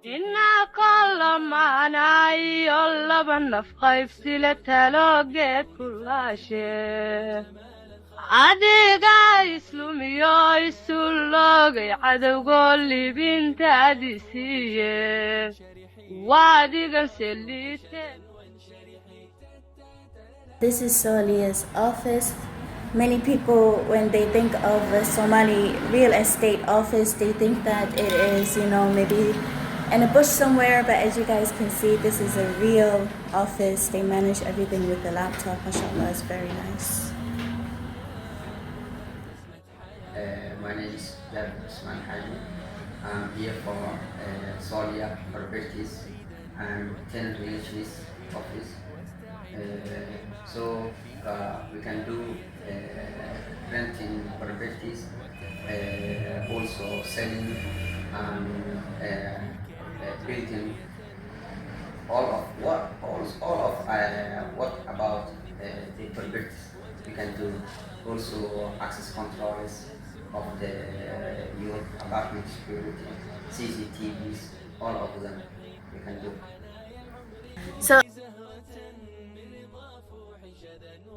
إنا كل ما ناي الله بنفخيف سلة لوجت كل شيء adiga islumiyo isulogay cadowgoli bintaadi siiye waadigan selite. This is Solia's office. Many people, when they think of a Somali real estate office, they think that it is, maybe in a bush somewhere. But as you guys can see, this is a real office. They manage everything with the laptop. MashaAllah, it's very nice. My name is Usman Haji. I'm here for Solia Properties and tenant relations office. So we can do renting properties, also selling and building. All of what about the properties we can do. Also access controls of your apartment security, CCTVs, all of them we can do. So